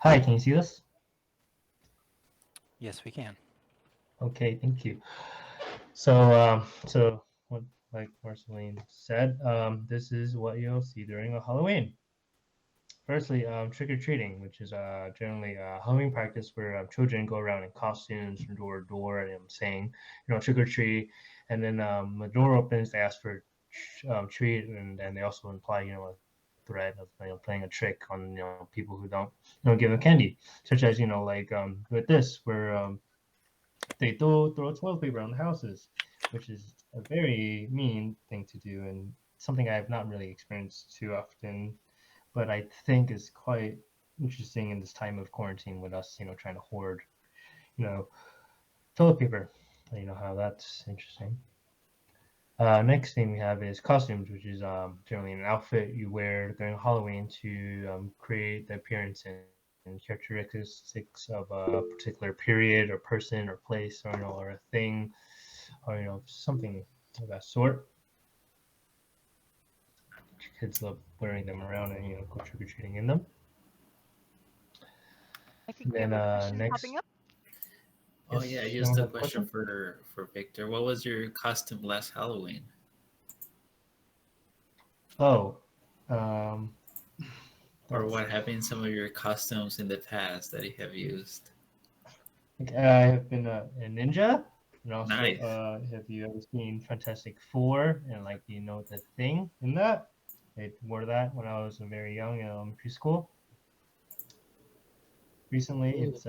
Hi, can you see this? Yes, we can. Okay, thank you. So, what, like Marceline said, this is what you'll see during a Halloween. Firstly, trick or treating, which is generally a Halloween practice where children go around in costumes from door to door and saying, trick or treat, and then the door opens, they ask for treat, and then they also imply, a threat of playing a trick on people who don't give them candy, such as like with this where they throw toilet paper on the houses, which is a very mean thing to do and something I have not really experienced too often, but I think is quite interesting in this time of quarantine with us, trying to hoard, you know, toilet paper. How that's interesting. Next thing we have is costumes, which is generally an outfit you wear during Halloween to create the appearance and characteristics of a particular period or person or place or a thing or something of that sort. Kids love wearing them around and go trick or treating in them. I think we Then have a question popping next, up. Oh yeah, yes, just anyone a have a question question? for Victor. What was your costume last Halloween? Oh, um, Or let's what see. have been some of your costumes in the past that you have used? I have been a ninja, and also Nice. have you ever seen Fantastic Four and like the thing in that? I wore that when I was very young in elementary school. Recently, Ooh. it's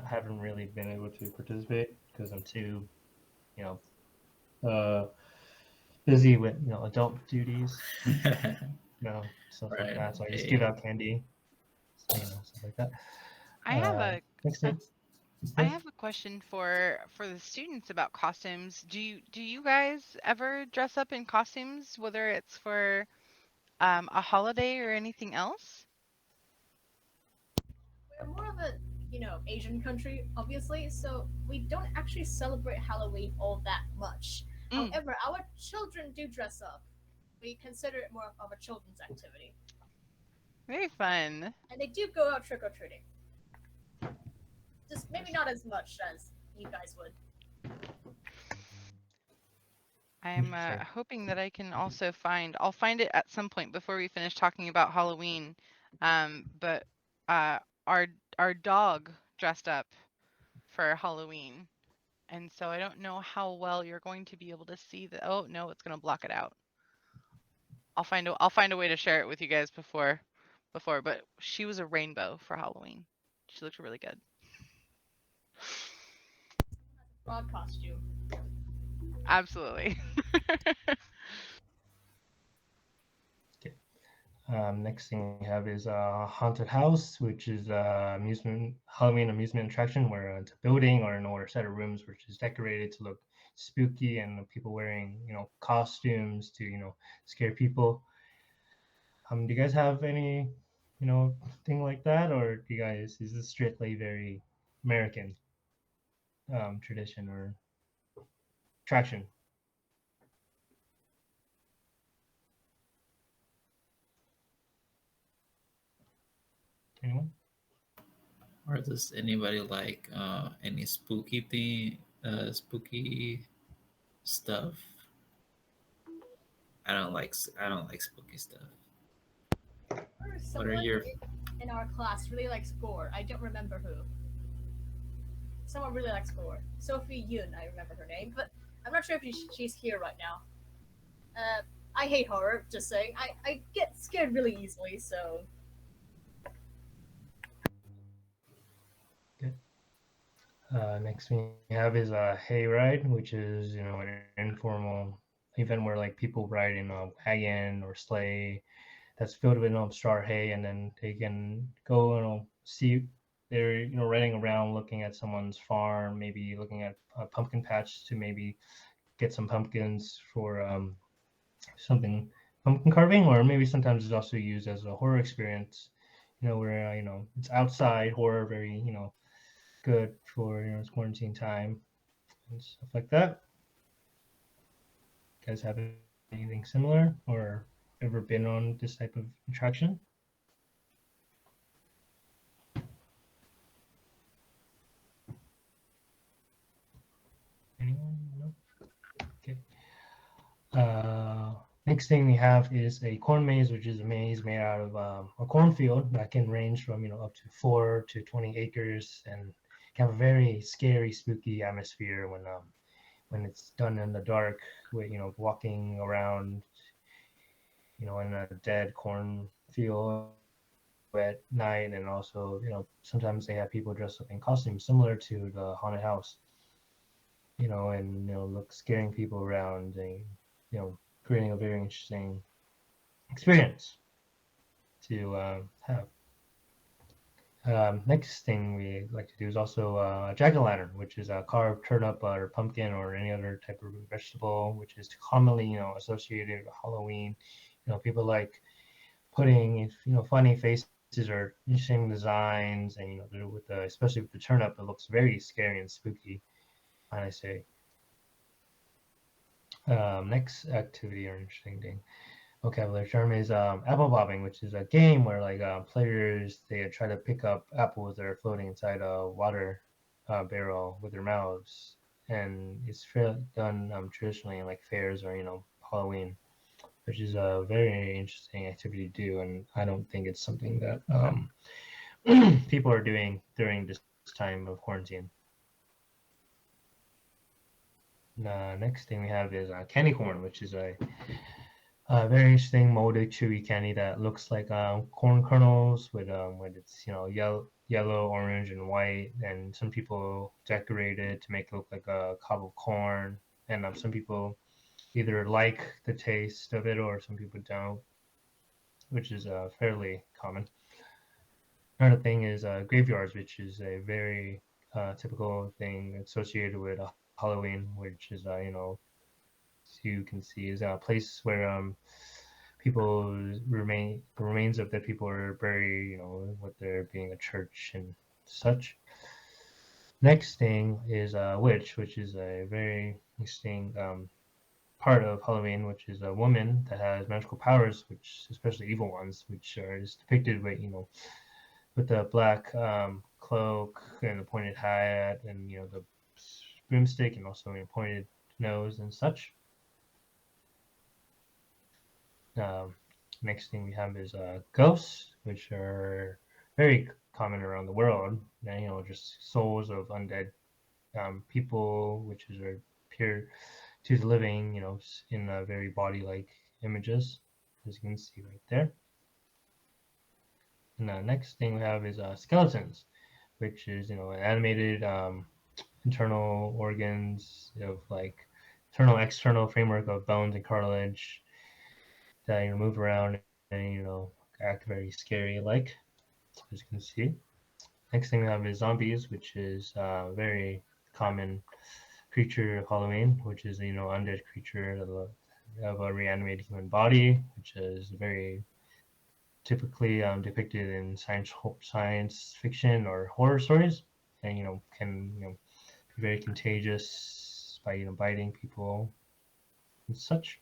haven't really been able to participate because I'm too you know busy with adult duties, stuff like Right. that. So I just give Hey. out candy, so, stuff like that. I have a Next thing, I yes. have a question for the students about costumes. Do you guys ever dress up in costumes, whether it's for a holiday or anything else? We're more of a, Asian country, obviously, so we don't actually celebrate Halloween all that much. Mm, However, our children do dress up. We consider it more of a children's activity. very fun. And they do go out trick or treating. Just maybe not as much as you guys would. I'm Interesting. hoping that I can also I'll find it at some point before we finish talking about Halloween. But uh, our our dog dressed up for Halloween, and so I don't know how well you're going to be able to see the. Oh no, it's going to block it out. I'll find a way to share it with you guys before. But she was a rainbow for Halloween. She looked really good. Frog costume. Absolutely. Okay. Next thing we have is haunted house, which is amusement Halloween amusement attraction where it's a building or a set of rooms which is decorated to look spooky and people wearing costumes to scare people. Do you guys have any thing like that, or do you guys is this strictly very American tradition or attraction? Anyone? Or does anybody like any spooky stuff? I don't like spooky stuff. Or What are someone your in our class really likes gore. I don't remember who. Someone really likes gore. Sophie Yun, I remember her name, but I'm not sure if she's here right now. Uh, I hate horror, just saying. I get scared really easily, so. Okay. Next thing we have is a hayride, which is an informal event where like people ride in a wagon or sleigh that's filled with straw or hay, and then they can go see they're riding around looking at someone's farm, maybe looking at a pumpkin patch to maybe get some pumpkins for something pumpkin carving, or maybe sometimes it's also used as a horror experience. Where it's outside horror, very good for it's quarantine time and stuff like that. You guys have anything similar or ever been on this type of attraction? Next thing we have is a corn maze, which is a maze made out of a cornfield that can range from up to 4 to 20 acres and can have a very scary, spooky atmosphere when it's done in the dark, with walking around in a dead cornfield at night, and also sometimes they have people dressed up in costumes similar to the haunted house, and look scaring people around and creating a very interesting experience to have. Next thing we like to do is also a jack-o'-lantern, which is a carved turnip or pumpkin or any other type of vegetable, which is commonly associated with Halloween. People like putting funny faces or interesting designs, and with especially with the turnip, it looks very scary and spooky. And I say, next activity or interesting thing. Vocabulary term is apple bobbing, which is a game where players they try to pick up apples that are floating inside a water barrel with their mouths, and it's done traditionally in fairs or Halloween, which is a very interesting activity to do, and I don't think it's something that people are doing during this time of quarantine. Next thing we have is candy corn, which is a very interesting molded chewy candy that looks like corn kernels with its yellow, orange, and white. And some people decorate it to make it look like a cob of corn. And some people either like the taste of it or some people don't, which is fairly common. Another thing is graveyards, which is a very typical thing associated with Halloween, which is you can see is a place where the remains of dead people are buried, with there being a church and such. Next thing is witch, which is a very interesting part of Halloween, which is a woman that has magical powers, which especially evil ones, which is depicted with the black cloak and the pointed hat and the broomstick and also pointed nose and such. Next thing we have is ghosts, which are very common around the world. And, just souls of undead people, which appear to the living, in very body-like images, as you can see right there. And the next thing we have is skeletons, which is animated internal organs of internal external framework of bones and cartilage that move around and act very scary as you can see. Next thing we have is zombies, which is a very common creature of Halloween, which is undead creature of a reanimated human body, which is very typically depicted in science fiction or horror stories, and can be very contagious by biting people and such.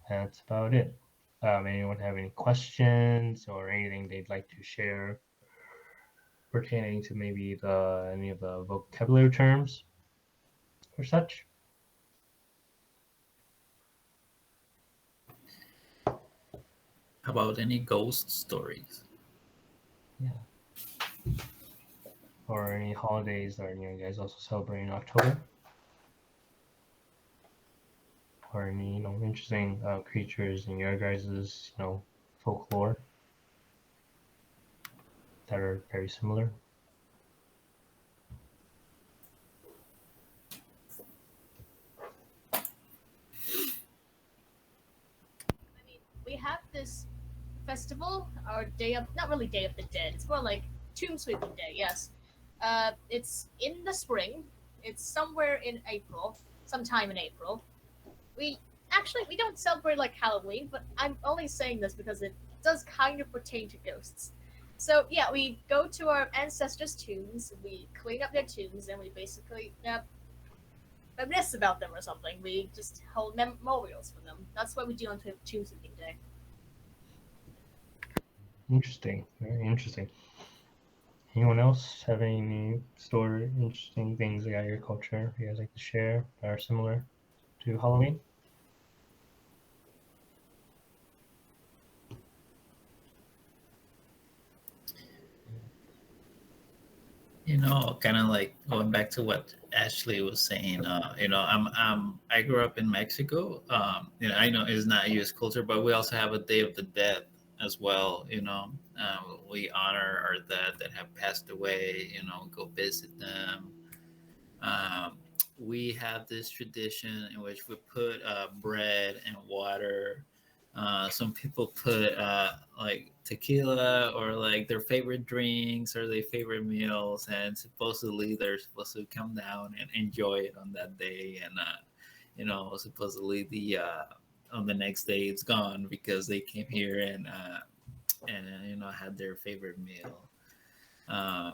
That's about it. Anyone have any questions or anything they'd like to share pertaining to maybe any of the vocabulary terms or such? How about any ghost stories? Yeah. Or any holidays that you guys also celebrate in October? Or any interesting creatures in your guys' folklore that are very similar? I mean, we have this festival, or not really Day of the Dead. It's more like Tomb Sweeping Day. Yes, it's in the spring. It's somewhere in April, sometime in April. We we don't celebrate like Halloween, but I'm only saying this because it does kind of pertain to ghosts. So yeah, we go to our ancestors' tombs, we clean up their tombs, and we basically reminisce about them or something. We just hold memorials for them. That's what we do on Tomb Sweeping Day. Interesting. Very interesting. Anyone else have any interesting things about your culture you guys like to share that are similar to Halloween? Kind of like going back to what Ashley was saying. I grew up in Mexico. I know it's not U.S. culture, but we also have a Day of the Dead as well. We honor our dead that have passed away. Go visit them. Um, we have this tradition in which we put bread and water. Some people put like tequila or like their favorite drinks or their favorite meals, and supposedly they're supposed to come down and enjoy it on that day. And supposedly on the next day it's gone because they came here and had their favorite meal. Um,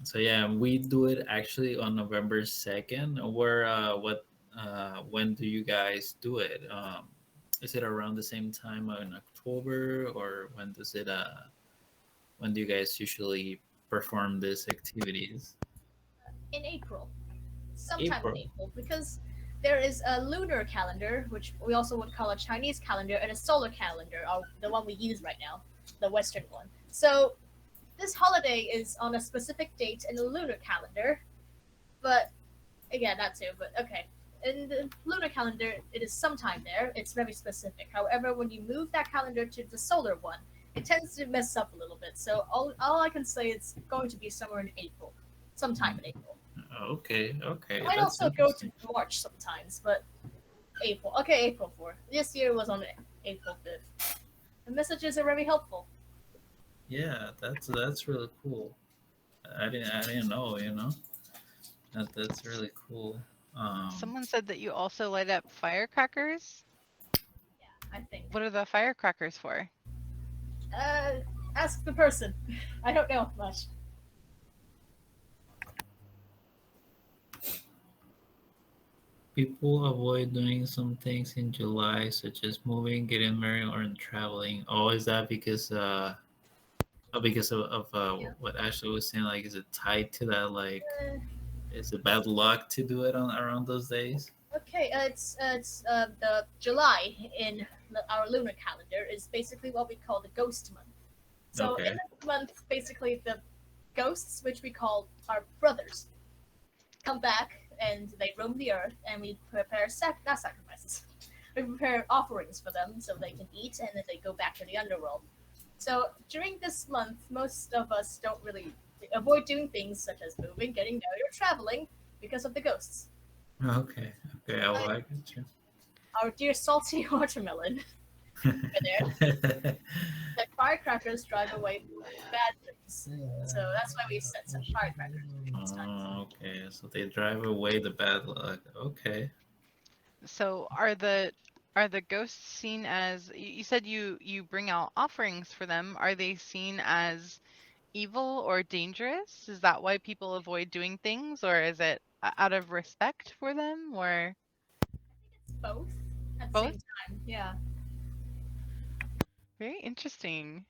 so yeah, we do it actually on November 2nd. Where when do you guys do it? Is it around the same time in October, or when do you guys usually perform these activities? In April, sometime April. in April, because there is a lunar calendar, which we also would call a Chinese calendar, and a solar calendar, or the one we use right now, the Western one. So this holiday is on a specific date in the lunar calendar, but again, that too. But okay, in the lunar calendar, it is sometime there. It's very specific. However, when you move that calendar to the solar one, it tends to mess up a little bit. So all I can say is going to be somewhere in April, sometime in April. Okay, It might that's also go to interesting. March sometimes, but April. Okay, April 4th. This year was on April 5th. The messages are very helpful. Yeah, that's really cool. I didn't know. That's really cool. Someone said that you also light up firecrackers. I think. What are the firecrackers for? Ask the person. I don't know much. People avoid doing some things in July, such as moving, getting married, or traveling. Oh, is that because of Yeah. what Ashley was saying? Like, is it tied to that? Like, Uh, is it bad luck to do it on around those days? okay, it's the July in our lunar calendar is basically what we call the ghost month. So Okay. in this month, basically the ghosts, which we call our brothers, come back and they roam the earth, and we prepare not sacrifices. We prepare offerings for them so they can eat, and then they go back to the underworld. So during this month, most of us don't really avoid doing things such as moving, getting married, or traveling because of the ghosts. Okay. I like it. Our dear salty watermelon, there, the firecrackers drive away bad things. So that's why we set some firecrackers during these times. Okay, so they drive away the bad luck. Okay. So are the ghosts seen as you said you bring out offerings for them? Are they seen as evil or dangerous? Is that why people avoid doing things, or is it out of respect for them, or It's both at the both? same time. Yeah. Very interesting.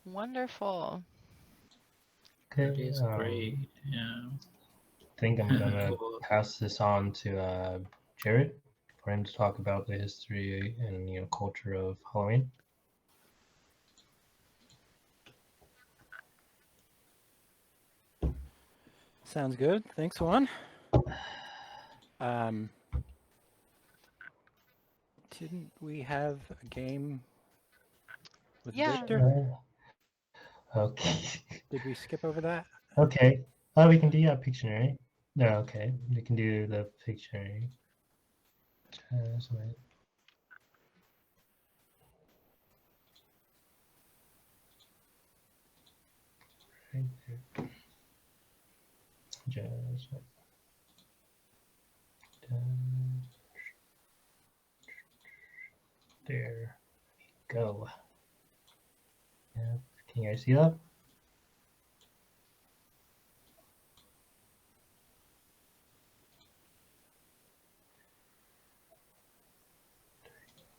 Wonderful. Okay. That is great. Yeah. I think I'm gonna Cool. pass this on to Jared for him to talk about the history and culture of Halloween. Sounds good. Thanks, Juan. Didn't we have a game with Yeah. Victor? Okay. Did we skip over that? Okay. Oh, we can do Pictionary. No, okay. We can do the Pictionary. Translate. Right there. Just there we go. Yeah. Can you guys see that?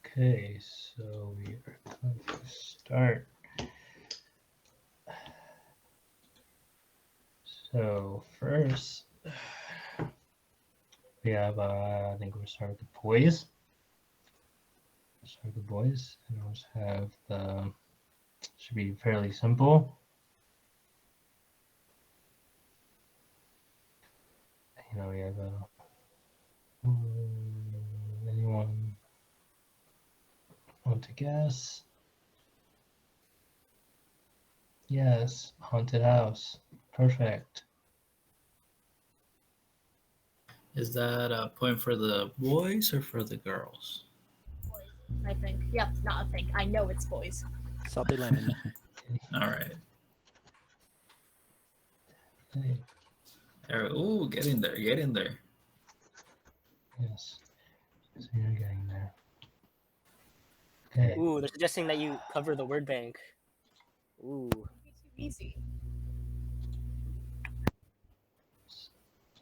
Okay, so we are going to start. So first, we have, I think we'll start with the boys. And we'll have the should be fairly simple. We have anyone want to guess? Yes, haunted house. Perfect. Is that a point for the boys or for the girls? I think. Yep, not a think. I know it's boys. Salty lemon. All right. Okay. There. Ooh, get in there. Get in there. Yes. So you're getting there. Okay. Ooh, they're suggesting that you cover the word bank. Ooh. Too easy.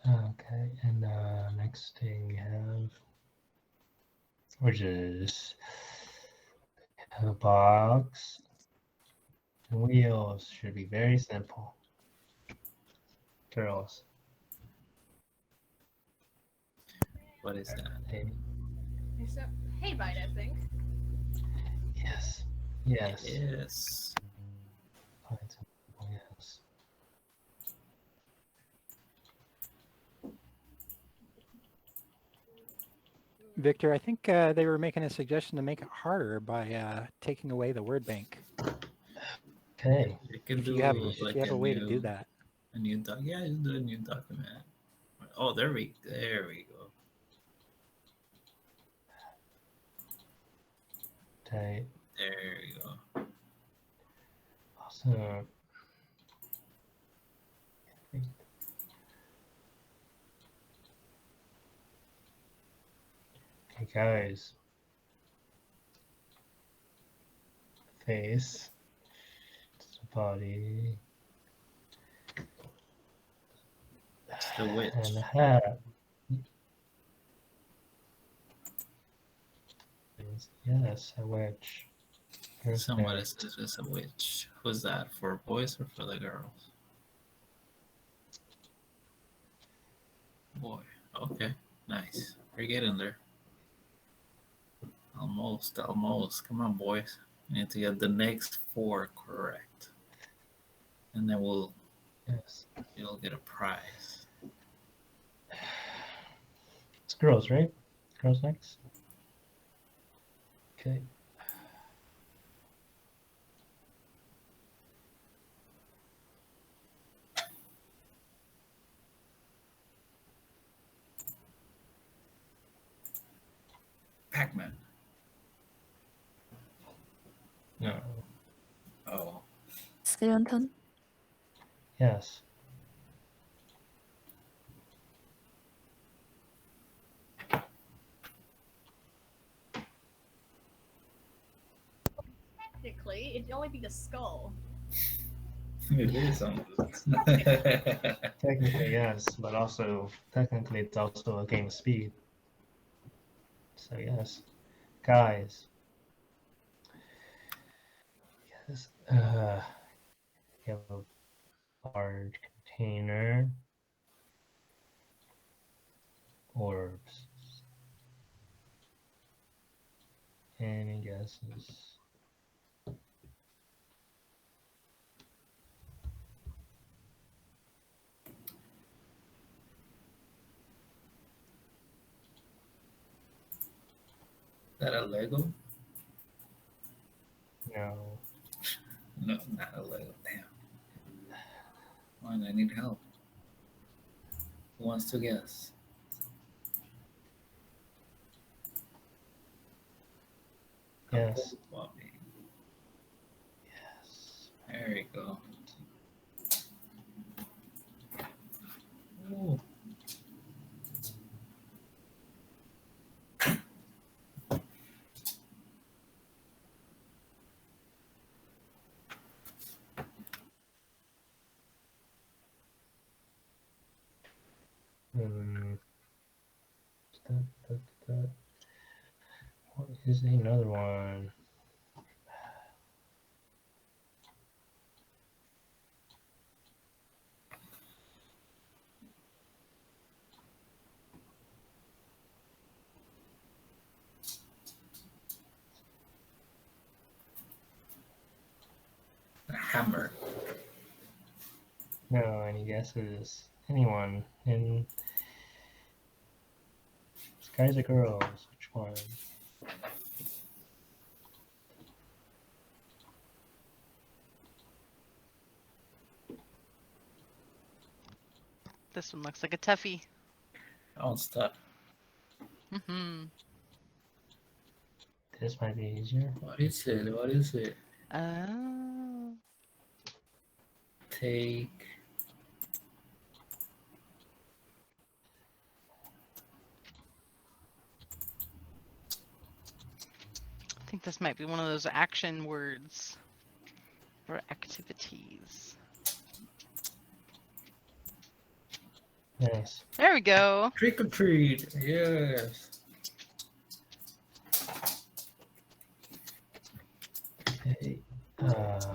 Okay, and next thing we have, which is a box. The wheels should be very simple. Girls. What is that? Hey, There's a hayride, I think. yes. Yes. Yes. Fine, simple, yes. Victor, I think they were making a suggestion to make it harder by taking away the word bank. Okay. You can If do you have, like a way to do that. A new doc. Yeah, just do a new document. Oh, there we go. Okay. There you go. Awesome. Okay, guys. Face. Body. It's the witch. And the hat. Yes, a witch. Somebody Perfect. says it's a witch. Who's that? For boys or for the girls? Boy. Okay. Nice. We're getting there. Almost. Come on, boys. We need to get the next 4 correct. And then you'll get a prize. It's girls, right? Girls next. Okay. Pac-Man. No. Oh. Skeleton. Yes. Technically, it'd only be the skull. It is almost. Technically, yes, but also technically it's also a game of speed. So yes, guys. Yes. You have a large container. Orbs. Any guesses? Is that a Lego? No. No, not a Lego. Damn. Fine, I need help. Who wants to guess? Yes. Bobby. Yes. There you go. Ooh. That. What is another one? Hammer. No, any guesses? Anyone? In guys or girls? Which one? This one looks like a toughie. Oh, stop. Mm-hmm. This might be easier. What is it? What is it? Oh. Take. I think this might be one of those action words for activities. Nice. There we go. Trick or treat. Yes. Okay. Let's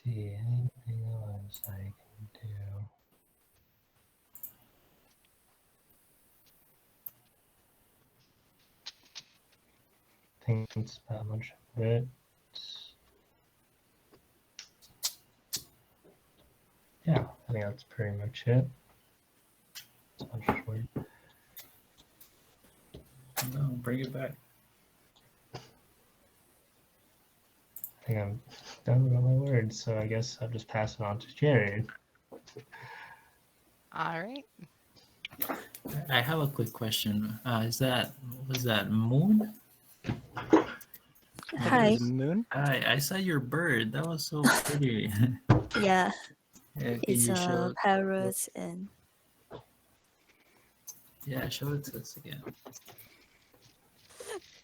see, anything else I can do? I think that's about much of it. Yeah, I think that's pretty much it. It's much short. No, bring it back. I think I'm done with all my words, so I guess I'll just pass it on to Jared. All right. I have a quick question. Was that Moon? I think it Hi. was Moon. I saw your bird. That was so pretty. Yeah, Yeah, can it's you a show? parrot and Yeah, show it to us again.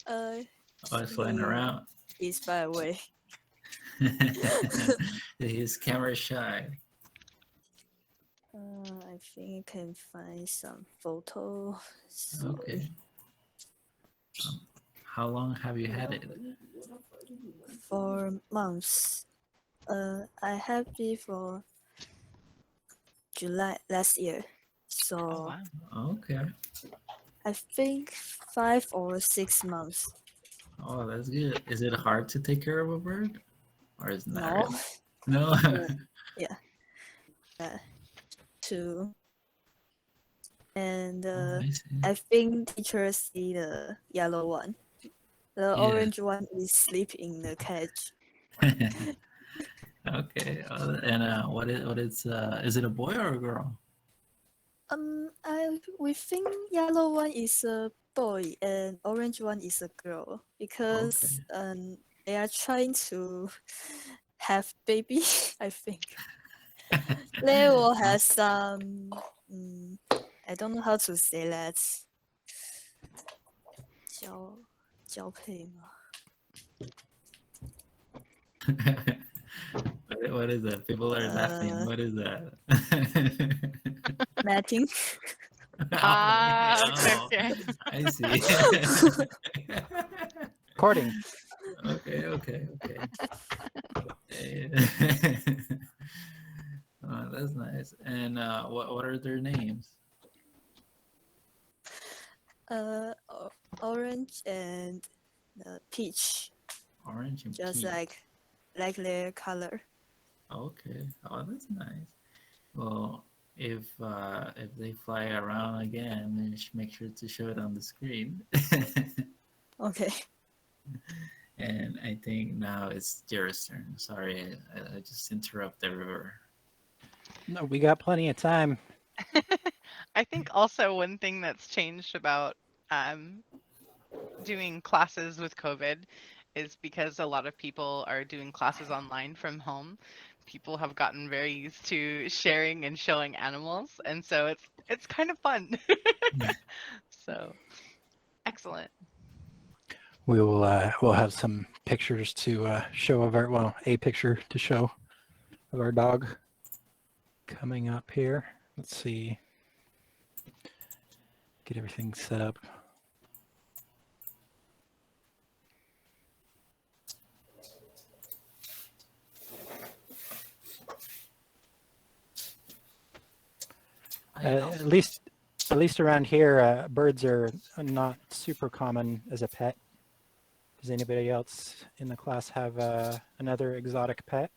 uh Oh, it's flying he around. is far away. He's camera shy. I think I can find some photo. Okay. How long have you had it? 4 months. I had it for July last year. So Oh, wow. Okay. I think 5 or 6 months. Oh, that's good. Is it hard to take care of a bird, or is it not? No, Really? No. two. And Oh, I see. I think teachers see the yellow one. The Yeah. orange one is sleeping in the cage. Okay. And what is it a boy or a girl? We think yellow one is a boy and orange one is a girl because they are trying to have baby. I think they will have some. I don't know how to say that. 交配吗？ What is that? People are laughing. What is that? Matting. Ah, Oh, okay. I see. Courting. Okay. Oh, that's nice. And what are their names? Orange and peach, Orange and just peach. like their color. Okay. Oh, that's nice. Well, if they fly around again, then you should make sure to show it on the screen. Okay. And I think now it's Jared's turn. Sorry, I just interrupted everywhere. No, we got plenty of time. I think also one thing that's changed about doing classes with COVID is because a lot of people are doing classes online from home. People have gotten very used to sharing and showing animals, and so it's kind of fun. So excellent. We'll have some pictures to show of a picture to show of our dog coming up here. Let's see. Get everything set up. At least At least around here, birds are not super common as a pet. Does anybody else in the class have another exotic pet?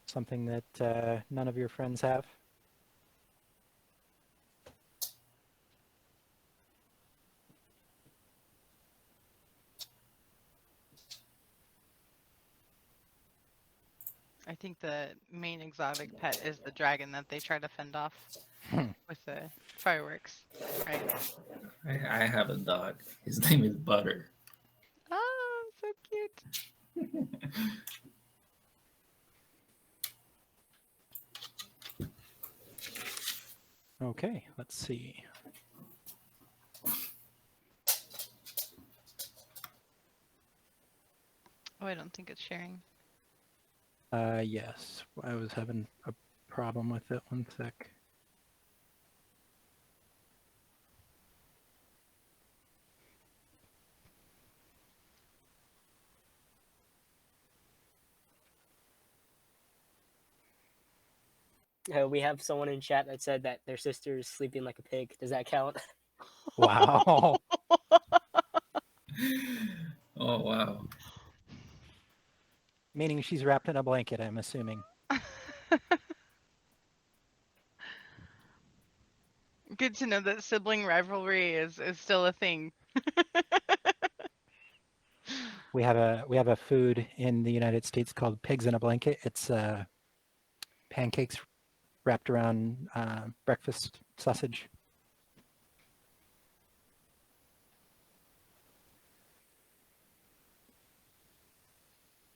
Something that none of your friends have? I think the main exotic pet is the dragon that they try to fend off with the fireworks, right? I have a dog. His name is Butter. Oh, so cute. Okay, let's see. Oh, I don't think it's sharing. Yes, I was having a problem with it. One sec. We have someone in chat that said that their sister is sleeping like a pig. Does that count? Wow. Oh wow. Meaning she's wrapped in a blanket, I'm assuming. Good to know that sibling rivalry is still a thing. We have a food in the United States called pigs in a blanket. It's pancakes wrapped around breakfast sausage.